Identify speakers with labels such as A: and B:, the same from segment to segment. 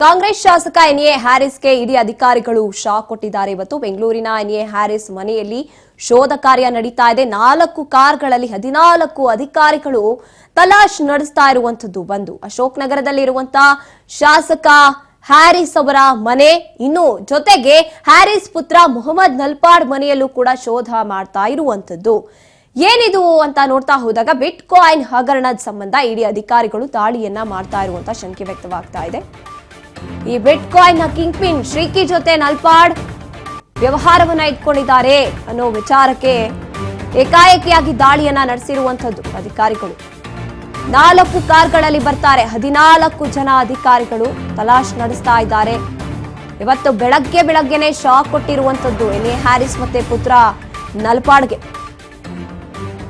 A: ಕಾಂಗ್ರೆಸ್ ಶಾಸಕ ಎನ್ಎ ಹ್ಯಾರಿಸ್ಗೆ ಇಡಿ ಅಧಿಕಾರಿಗಳು ಶಾಕ್ ಕೊಟ್ಟಿದ್ದಾರೆ. ಇವತ್ತು ಬೆಂಗಳೂರಿನ ಎನ್ಎ ಹ್ಯಾರಿಸ್ ಮನೆಯಲ್ಲಿ ಶೋಧ ಕಾರ್ಯ ನಡೀತಾ ಇದೆ. 4 ಕಾರ್ಗಳಲ್ಲಿ 14 ಅಧಿಕಾರಿಗಳು ತಲಾಶ್ ನಡೆಸ್ತಾ ಇರುವಂತದ್ದು ಬಂದು ಅಶೋಕ್ ನಗರದಲ್ಲಿರುವಂತಹ ಶಾಸಕ ಹ್ಯಾರಿಸ್ ಅವರ ಮನೆ, ಇನ್ನು ಜೊತೆಗೆ ಹ್ಯಾರಿಸ್ ಪುತ್ರ ಮೊಹಮ್ಮದ್ ನಲ್ಪಾಡ್ ಮನೆಯಲ್ಲೂ ಕೂಡ ಶೋಧ ಮಾಡ್ತಾ ಇರುವಂತದ್ದು. ಏನಿದು ಅಂತ ನೋಡ್ತಾ ಹೋದಾಗ ಬಿಟ್ ಕಾಯಿನ್ ಹಗರಣದ ಸಂಬಂಧ ಇಡಿ ಅಧಿಕಾರಿಗಳು ದಾಳಿಯನ್ನ ಮಾಡ್ತಾ ಇರುವಂತ ಶಂಕೆ ವ್ಯಕ್ತವಾಗ್ತಾ ಇದೆ. ಈ ಬಿಟ್ ಕಾಯಿನ್ ಕಿಂಗ್ ಪಿನ್ ಶ್ರೀಕಿ ಜೊತೆ ನಲ್ಪಾಡ್ ವ್ಯವಹಾರವನ್ನ ಇಟ್ಕೊಂಡಿದ್ದಾರೆ ಅನ್ನೋ ವಿಚಾರಕ್ಕೆ ಏಕಾಏಕಿಯಾಗಿ ದಾಳಿಯನ್ನ ನಡೆಸಿರುವಂತದ್ದು ಅಧಿಕಾರಿಗಳು. 4 ಕಾರ್ಗಳಲ್ಲಿ ಬರ್ತಾರೆ, 14 ಜನ ಅಧಿಕಾರಿಗಳು ತಲಾಶ್ ನಡೆಸ್ತಾ ಇದ್ದಾರೆ. ಇವತ್ತು ಬೆಳಗ್ಗೆನೆ ಶಾಕ್ ಕೊಟ್ಟಿರುವಂತದ್ದು ಎನ್ಎ ಹ್ಯಾರಿಸ್ ಮತ್ತೆ ಪುತ್ರ ನಲ್ಪಾಡ್ಗೆ.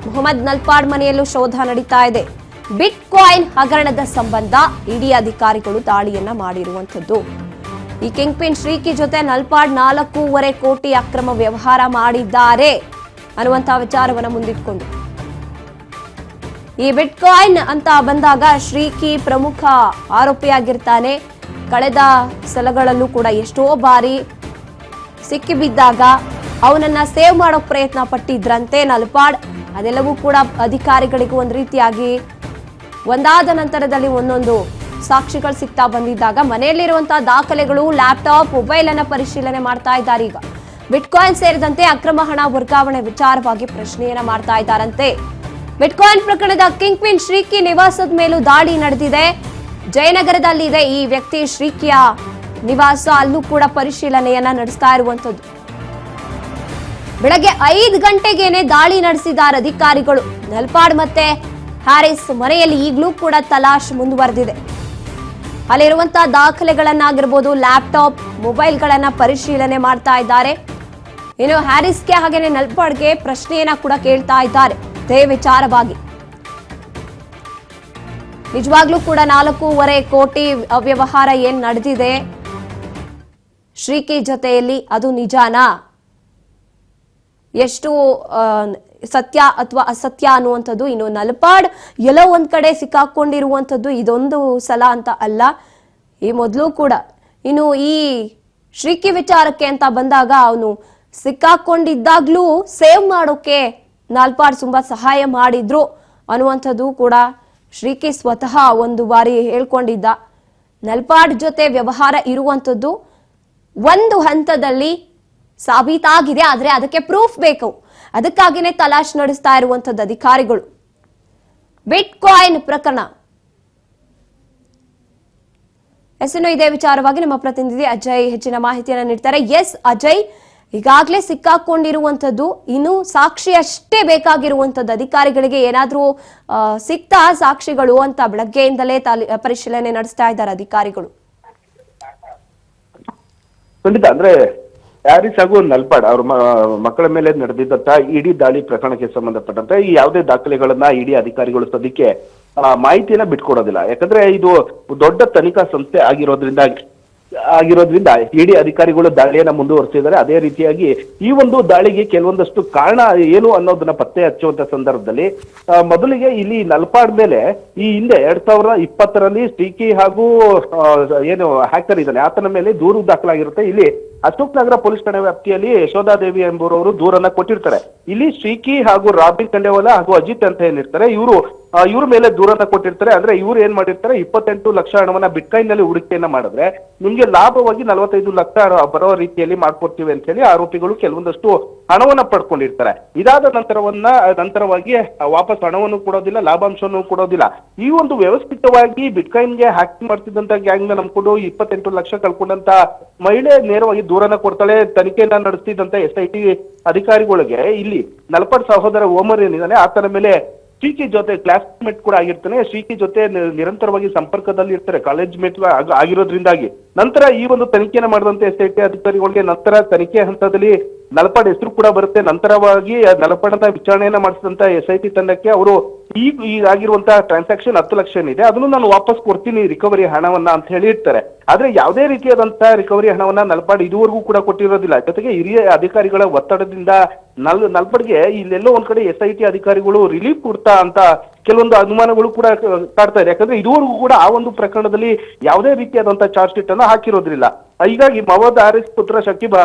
A: ಮೊಹಮ್ಮದ್ ನಲ್ಪಾಡ್ ಮನೆಯಲ್ಲೂ ಶೋಧ ನಡೀತಾ ಇದೆ. ಬಿಟ್ ಕಾಯಿನ್ ಹಗರಣದ ಸಂಬಂಧ ಇಡಿ ಅಧಿಕಾರಿಗಳು ದಾಳಿಯನ್ನ ಮಾಡಿರುವಂತದ್ದು. ಈ ಕಿಂಗ್ ಪಿನ್ ಶ್ರೀಕಿ ಜೊತೆ ನಲ್ಪಾಡ್ 4.5 ಕೋಟಿ ಅಕ್ರಮ ವ್ಯವಹಾರ ಮಾಡಿದ್ದಾರೆ ಅನ್ನುವಂತಹ ವಿಚಾರವನ್ನ ಮುಂದಿಟ್ಕೊಂಡು ಈ ಬಿಟ್ ಕಾಯಿನ್ ಅಂತ ಬಂದಾಗ ಶ್ರೀಕಿ ಪ್ರಮುಖ ಆರೋಪಿಯಾಗಿರ್ತಾನೆ. ಕಳೆದ ಸಲಗಳಲ್ಲೂ ಕೂಡ ಎಷ್ಟೋ ಬಾರಿ ಸಿಕ್ಕಿಬಿದ್ದಾಗ ಅವನನ್ನ ಸೇವ್ ಮಾಡೋಕ್ ಪ್ರಯತ್ನ ಪಟ್ಟಿದ್ರಂತೆ ನಲ್ಪಾಡ್. ಅದೆಲ್ಲವೂ ಕೂಡ ಅಧಿಕಾರಿಗಳಿಗೂ ಒಂದು ರೀತಿಯಾಗಿ ಒಂದಾದ ನಂತರದಲ್ಲಿ ಒಂದೊಂದು ಸಾಕ್ಷಿಗಳು ಸಿಗ್ತಾ ಬಂದಿದ್ದಾಗ ಮನೆಯಲ್ಲಿರುವಂತಹ ದಾಖಲೆಗಳು, ಲ್ಯಾಪ್ಟಾಪ್, ಮೊಬೈಲ್ ಅನ್ನ ಪರಿಶೀಲನೆ ಮಾಡ್ತಾ ಇದ್ದಾರೆ. ಈಗ ಬಿಟ್ಕಾಯಿನ್ ಸೇರಿದಂತೆ ಅಕ್ರಮ ಹಣ ವರ್ಗಾವಣೆ ವಿಚಾರವಾಗಿ ಪ್ರಶ್ನೆಯನ್ನ ಮಾಡ್ತಾ ಇದ್ದಾರಂತೆ. ಬಿಟ್ಕಾಯಿನ್ ಪ್ರಕರಣದ ಕಿಂಗ್ ಪಿನ್ ಶ್ರೀಕಿ ನಿವಾಸದ ಮೇಲೂ ದಾಳಿ ನಡೆದಿದೆ. ಜಯನಗರದಲ್ಲಿದೆ ಈ ವ್ಯಕ್ತಿ ಶ್ರೀಕಿಯ ನಿವಾಸ, ಅಲ್ಲೂ ಕೂಡ ಪರಿಶೀಲನೆಯನ್ನ ನಡೆಸ್ತಾ ಇರುವಂತದ್ದು. ಬೆಳಗ್ಗೆ 5 ಗಂಟೆಗೇನೆ ದಾಳಿ ನಡೆಸಿದ್ದಾರೆ ಅಧಿಕಾರಿಗಳು. ನಲ್ಪಾಡ್ ಮತ್ತೆ ಹ್ಯಾರಿಸ್ ಮನೆಯಲ್ಲಿ ಈಗಲೂ ಕೂಡ ತಲಾಶ್ ಮುಂದುವರೆದಿದೆ. ಅಲ್ಲಿರುವಂತಹ ದಾಖಲೆಗಳನ್ನಾಗಿರ್ಬೋದು, ಲ್ಯಾಪ್ಟಾಪ್, ಮೊಬೈಲ್ಗಳನ್ನ ಪರಿಶೀಲನೆ ಮಾಡ್ತಾ ಇದ್ದಾರೆ. ಇನ್ನು ಹ್ಯಾರಿಸ್ಗೆ ಹಾಗೇನೆ ನಲ್ಪಾಡ್ಗೆ ಪ್ರಶ್ನೆಯನ್ನ ಕೂಡ ಕೇಳ್ತಾ ಇದ್ದಾರೆ ಇದೇ ವಿಚಾರವಾಗಿ. ನಿಜವಾಗ್ಲೂ ಕೂಡ 4.5 ಕೋಟಿ ಅವ್ಯವಹಾರ ಏನ್ ನಡೆದಿದೆ ಶ್ರೀಕಿ ಜೊತೆಯಲ್ಲಿ, ಅದು ನಿಜಾನಾ? ಎಷ್ಟು ಸತ್ಯ ಅಥವಾ ಅಸತ್ಯ ಅನ್ನುವಂಥದ್ದು. ಇನ್ನು ನಲ್ಪಾಡ್ ಎಲ್ಲೋ ಒಂದ್ ಕಡೆ ಸಿಕ್ಕಾಕೊಂಡಿರುವಂಥದ್ದು ಇದೊಂದು ಸಲ ಅಂತ ಅಲ್ಲ, ಈ ಮೊದಲು ಕೂಡ. ಇನ್ನು ಈ ಶ್ರೀಕಿ ವಿಚಾರಕ್ಕೆ ಅಂತ ಬಂದಾಗ ಅವನು ಸಿಕ್ಕಾಕೊಂಡಿದ್ದಾಗ್ಲೂ ಸೇವ್ ಮಾಡೋಕೆ ನಲ್ಪಾಡ್ ತುಂಬಾ ಸಹಾಯ ಮಾಡಿದ್ರು ಅನ್ನುವಂಥದ್ದು ಕೂಡ ಶ್ರೀಕಿ ಸ್ವತಃ ಒಂದು ಬಾರಿ ಹೇಳ್ಕೊಂಡಿದ್ದ. ನಲ್ಪಾಡ್ ಜೊತೆ ವ್ಯವಹಾರ ಇರುವಂಥದ್ದು ಒಂದು ಹಂತದಲ್ಲಿ ಸಾಬೀತಾಗಿದೆ, ಆದ್ರೆ ಅದಕ್ಕೆ ಪ್ರೂಫ್ ಬೇಕು. ಅದಕ್ಕಾಗಿನೇ ತಲಾಶ್ ನಡೆಸ್ತಾ ಇರುವಂತದ್ದು ಅಧಿಕಾರಿಗಳು. ಬಿಟ್ ಕಾಯಿನ್ ಪ್ರಕರಣ ಹೆಸರು ಇದೇ ವಿಚಾರವಾಗಿ ನಮ್ಮ ಪ್ರತಿನಿಧಿ ಅಜಯ್ ಹೆಚ್ಚಿನ ಮಾಹಿತಿಯನ್ನು ನೀಡ್ತಾರೆ. ಎಸ್ ಅಜಯ್, ಈಗಾಗಲೇ ಸಿಕ್ಕಾಕೊಂಡಿರುವಂತದ್ದು, ಇನ್ನು ಸಾಕ್ಷಿ ಅಷ್ಟೇ ಬೇಕಾಗಿರುವಂತದ್ದು. ಅಧಿಕಾರಿಗಳಿಗೆ ಏನಾದ್ರೂ ಸಿಕ್ತಾ ಸಾಕ್ಷಿಗಳು ಅಂತ ಬೆಳಗ್ಗೆಯಿಂದಲೇ ಪರಿಶೀಲನೆ ನಡೆಸ್ತಾ ಇದ್ದಾರೆ ಅಧಿಕಾರಿಗಳು.
B: ಖಂಡಿತ, ಅಂದ್ರೆ ಹ್ಯಾರಿಸ್ ಹಾಗೂ ನಲ್ಪಾಡ್ ಅವ್ರ ಮಕ್ಕಳ ಮೇಲೆ ನಡೆದಿದ್ದಂತ ಇಡಿ ದಾಳಿ ಪ್ರಕರಣಕ್ಕೆ ಸಂಬಂಧಪಟ್ಟಂತೆ ಈ ಯಾವುದೇ ದಾಖಲೆಗಳನ್ನ ಇಡಿ ಅಧಿಕಾರಿಗಳು ಸದ್ಯಕ್ಕೆ ಮಾಹಿತಿಯನ್ನ ಬಿಟ್ಕೊಡೋದಿಲ್ಲ. ಯಾಕಂದ್ರೆ ಇದು ದೊಡ್ಡ ತನಿಖಾ ಸಂಸ್ಥೆ ಆಗಿರೋದ್ರಿಂದ ಇಡಿ ಅಧಿಕಾರಿಗಳು ದಾಳಿಯನ್ನ ಮುಂದುವರಿಸಿದ್ದಾರೆ. ಅದೇ ರೀತಿಯಾಗಿ ಈ ಒಂದು ದಾಳಿಗೆ ಕೆಲವೊಂದಷ್ಟು ಕಾರಣ ಏನು ಅನ್ನೋದನ್ನ ಪತ್ತೆ ಹಚ್ಚುವಂತ ಸಂದರ್ಭದಲ್ಲಿ ಮೊದಲಿಗೆ ಇಲ್ಲಿ ನಲ್ಪಾಡ್ ಮೇಲೆ ಈ ಹಿಂದೆ 2020ರಲ್ಲಿ ಶ್ರೀಕಿ ಹಾಗೂ ಏನು ಹ್ಯಾಕರ್ ಇದ್ದಾನೆ ಆತನ ಮೇಲೆ ದೂರು ದಾಖಲಾಗಿರುತ್ತೆ. ಇಲ್ಲಿ ಅಶೋಕ್ ನಗರ ಪೊಲೀಸ್ ಠಾಣೆ ವ್ಯಾಪ್ತಿಯಲ್ಲಿ ಯಶೋಧಾದೇವಿ ಎಂಬುವವರು ದೂರನ್ನ ಕೊಟ್ಟಿರ್ತಾರೆ. ಇಲ್ಲಿ ಶ್ರೀಕಿ ಹಾಗೂ ರಾಬಿನ್ ಖಂಡೇವಾಲ ಹಾಗೂ ಅಜಿತ್ ಅಂತ ಏನಿರ್ತಾರೆ ಇವ್ರ ಮೇಲೆ ದೂರನ್ನ ಕೊಟ್ಟಿರ್ತಾರೆ. ಅಂದ್ರೆ ಇವ್ರು ಏನ್ ಮಾಡಿರ್ತಾರೆ, 28 ಲಕ್ಷ ಹಣವನ್ನ ಬಿಟ್ಕಾಯಿನ್ ನಲ್ಲಿ ಹೂಡಿಕೆಯನ್ನ ಮಾಡಿದ್ರೆ ನಿಮ್ಗೆ ಲಾಭವಾಗಿ 45 ಲಕ್ಷ ಬರೋ ರೀತಿಯಲ್ಲಿ ಮಾಡ್ಕೊಡ್ತೀವಿ ಅಂತ ಹೇಳಿ ಆರೋಪಿಗಳು ಕೆಲವೊಂದಷ್ಟು ಹಣವನ್ನ ಪಡ್ಕೊಂಡಿರ್ತಾರೆ. ಇದಾದ ನಂತರವಾಗಿ ವಾಪಸ್ ಹಣವನ್ನು ಕೊಡೋದಿಲ್ಲ, ಲಾಭಾಂಶವನ್ನು ಕೊಡೋದಿಲ್ಲ. ಈ ಒಂದು ವ್ಯವಸ್ಥಿತವಾಗಿ ಬಿಟ್ಕಾಯಿನ್ಗೆ ಹ್ಯಾಕ್ ಮಾಡ್ತಿದ್ದಂತ ಗ್ಯಾಂಗ್ ನ ನಂಬ್ಕೊಂಡು 28 ಲಕ್ಷ ಕಳ್ಕೊಂಡಂತ ಮಹಿಳೆ ನೇರವಾಗಿ ದೂರನ್ನ ಕೊಡ್ತಾಳೆ. ತನಿಖೆಯನ್ನ ನಡೆಸ್ತಿದ್ದಂತ SIT ಅಧಿಕಾರಿಗಳಿಗೆ ಇಲ್ಲಿ ನಲ್ಪಾಡ್ ಸಹೋದರ ಓಮರ್ ಏನಿದ್ದಾನೆ ಆತನ ಮೇಲೆ ಶ್ರೀಕಿ ಜೊತೆ ಕ್ಲಾಸ್ಮೇಟ್ ಕೂಡ ಆಗಿರ್ತಾನೆ. ಶ್ರೀಕಿ ಜೊತೆ ನಿರಂತರವಾಗಿ ಸಂಪರ್ಕದಲ್ಲಿ ಇರ್ತಾರೆ, ಕಾಲೇಜ್ ಮೇಟ್ ಆಗಿರೋದ್ರಿಂದಾಗಿ ನಂತರ ಈ ಒಂದು ತನಿಖೆಯನ್ನು ಮಾಡಿದಂತೆ SIT ಅಧಿಕಾರಿಗಳಿಗೆ ನಂತರ ತನಿಖೆ ಹಂತದಲ್ಲಿ ನಲ್ಪಾಡ್ ಹೆಸರು ಕೂಡ ಬರುತ್ತೆ. ನಂತರವಾಗಿ ನಲ್ಪಾಡ್ ವಿಚಾರಣೆಯನ್ನ ಮಾಡಿಸಿದಂತ SIT ತಂಡಕ್ಕೆ ಅವರು ಆಗಿರುವಂತಹ ಟ್ರಾನ್ಸಾಕ್ಷನ್ 10 ಲಕ್ಷ ಏನಿದೆ ಅದನ್ನು ನಾನು ವಾಪಸ್ ಕೊಡ್ತೀನಿ ರಿಕವರಿ ಹಣವನ್ನ ಅಂತ ಹೇಳಿ ಇರ್ತಾರೆ. ಆದ್ರೆ ಯಾವುದೇ ರೀತಿಯಾದಂತಹ ರಿಕವರಿ ಹಣವನ್ನ ನಲ್ಪಾಡ್ ಇದುವರೆಗೂ ಕೂಡ ಕೊಟ್ಟಿರೋದಿಲ್ಲ. ಜೊತೆಗೆ ಹಿರಿಯ ಅಧಿಕಾರಿಗಳ ಒತ್ತಡದಿಂದ ನಲ್ಪಡ್ಗೆ ಇಲ್ಲೆಲ್ಲೋ ಒಂದ್ ಕಡೆ SIT ಅಧಿಕಾರಿಗಳು ರಿಲೀಫ್ ಕೊಡ್ತಾ ಅಂತ ಕೆಲವೊಂದು ಅನುಮಾನಗಳು ಕೂಡ ಕಾಡ್ತಾ ಇದೆ. ಯಾಕಂದ್ರೆ ಇದುವರೆಗೂ ಕೂಡ ಆ ಒಂದು ಪ್ರಕರಣದಲ್ಲಿ ಯಾವುದೇ ರೀತಿಯಾದಂತಹ ಚಾರ್ಜ್ ಶೀಟ್ ಅನ್ನ ಹಾಕಿರೋದ್ರಿಲ್ಲ. ಹೀಗಾಗಿ ಮವದ್ ಹಾರಿಸ್ ಪುತ್ರ ಶಕೀಬ್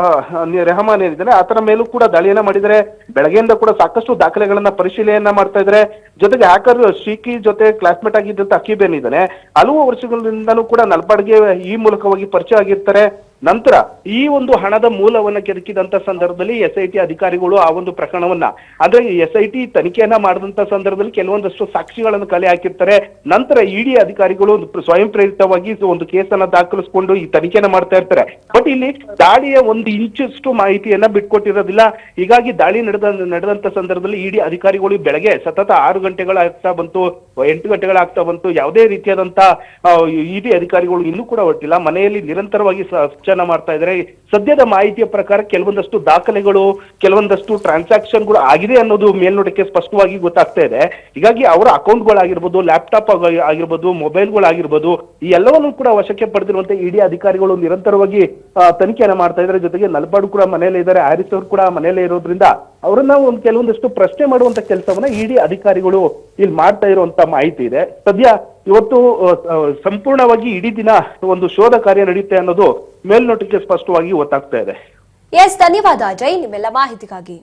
B: ರೆಹಮಾನ್ ಏನಿದ್ದಾರೆ ಆತರ ಮೇಲೂ ಕೂಡ ದಾಳಿಯನ್ನ ಮಾಡಿದರೆ. ಬೆಳಗ್ಗೆಯಿಂದ ಕೂಡ ಸಾಕಷ್ಟು ದಾಖಲೆಗಳನ್ನ ಪರಿಶೀಲನೆಯನ್ನ ಮಾಡ್ತಾ ಇದ್ದಾರೆ. ಜೊತೆಗೆ ಹ್ಯಾಕರ್ ಶ್ರೀಕಿ ಜೊತೆ ಕ್ಲಾಸ್ಮೇಟ್ ಆಗಿದ್ದಂತ ಅಕೀಬ್ ಏನಿದ್ದಾನೆ ಹಲವು ವರ್ಷಗಳಿಂದನೂ ಕೂಡ ನಲ್ಪಾಡ್ಗೆ ಈ ಮೂಲಕವಾಗಿ ಪರಿಚಯ ಆಗಿರ್ತಾರೆ. ನಂತರ ಈ ಒಂದು ಹಣದ ಮೂಲವನ್ನ ಕೆದಕಿದಂತ ಸಂದರ್ಭದಲ್ಲಿ SIT ಅಧಿಕಾರಿಗಳು ಆ ಒಂದು ಪ್ರಕರಣವನ್ನ ಅಂದ್ರೆ SIT ತನಿಖೆಯನ್ನ ಮಾಡಿದಂತ ಸಂದರ್ಭದಲ್ಲಿ ಕೆಲವೊಂದಷ್ಟು ಸಾಕ್ಷಿಗಳನ್ನು ಕಲೆ ಹಾಕಿರ್ತಾರೆ. ನಂತರ ED ಅಧಿಕಾರಿಗಳು ಸ್ವಯಂ ಪ್ರೇರಿತವಾಗಿ ಒಂದು ಕೇಸನ್ನ ದಾಖಲಿಸಿಕೊಂಡು ಈ ತನಿಖೆಯನ್ನ ಮಾಡ್ತಾ ಇರ್ತಾರೆ. ಬಟ್ ಇಲ್ಲಿ ದಾಳಿಯ ಒಂದು ಇಂಚಷ್ಟು ಮಾಹಿತಿಯನ್ನ ಬಿಟ್ಕೊಟ್ಟಿರೋದಿಲ್ಲ. ಹೀಗಾಗಿ ದಾಳಿ ನಡೆದಂತ ಸಂದರ್ಭದಲ್ಲಿ ED ಅಧಿಕಾರಿಗಳು ಬೆಳಗ್ಗೆ ಸತತ 6 ಗಂಟೆಗಳಾಗ್ತಾ ಬಂತು, 8 ಗಂಟೆಗಳಾಗ್ತಾ ಬಂತು. ಯಾವುದೇ ರೀತಿಯಾದಂತ ED ಅಧಿಕಾರಿಗಳು ಇನ್ನೂ ಕೂಡ ಹೊರಟಿಲ್ಲ. ಮನೆಯಲ್ಲಿ ನಿರಂತರವಾಗಿ ಮಾಡ್ತಾ ಇದ್ದಾರೆ. ಸದ್ಯದ ಮಾಹಿತಿಯ ಪ್ರಕಾರ ಕೆಲವೊಂದಷ್ಟು ದಾಖಲೆಗಳು, ಕೆಲವೊಂದಷ್ಟು ಟ್ರಾನ್ಸಾಕ್ಷನ್ಗಳು ಆಗಿದೆ ಅನ್ನೋದು ಮೇಲ್ನೋಟಕ್ಕೆ ಸ್ಪಷ್ಟವಾಗಿ ಗೊತ್ತಾಗ್ತಾ ಇದೆ. ಹೀಗಾಗಿ ಅವರ ಅಕೌಂಟ್ಗಳಾಗಿರ್ಬೋದು, ಲ್ಯಾಪ್ಟಾಪ್ ಆಗಿರ್ಬೋದು, ಮೊಬೈಲ್ಗಳಾಗಿರ್ಬೋದು, ಈ ಎಲ್ಲವನ್ನೂ ಕೂಡ ವಶಕ್ಕೆ ಪಡೆದಿರುವಂತೆ ED ಅಧಿಕಾರಿಗಳು ನಿರಂತರವಾಗಿ ತನಿಖೆಯನ್ನ ಮಾಡ್ತಾ ಇದ್ದಾರೆ. ಜೊತೆಗೆ ನಲ್ಪಾಡು ಕೂಡ ಮನೆಯಲ್ಲೇ ಇದ್ದಾರೆ, ಹ್ಯಾರಿಸ್ ಅವರು ಕೂಡ ಮನೆಯಲ್ಲೇ ಇರೋದ್ರಿಂದ ಅವರನ್ನ ಒಂದು ಕೆಲವೊಂದಷ್ಟು ಪ್ರಶ್ನೆ ಮಾಡುವಂತ ಕೆಲಸವನ್ನ ED ಅಧಿಕಾರಿಗಳು ಇಲ್ಲಿ ಮಾಡ್ತಾ ಇರುವಂತ ಮಾಹಿತಿ ಇದೆ. ಸದ್ಯ ಇವತ್ತು ಸಂಪೂರ್ಣವಾಗಿ ಇಡೀ ದಿನ ಒಂದು ಶೋಧ ಕಾರ್ಯ ನಡೆಯುತ್ತೆ ಅನ್ನೋದು ಮೇಲ್ನೋಟಕ್ಕೆ ಸ್ಪಷ್ಟವಾಗಿ ಗೊತ್ತಾಗ್ತಾ ಇದೆ.
A: ಎಸ್, ಧನ್ಯವಾದ ಜೈ ನಿಮ್ಮೆಲ್ಲ ಮಾಹಿತಿಗಾಗಿ.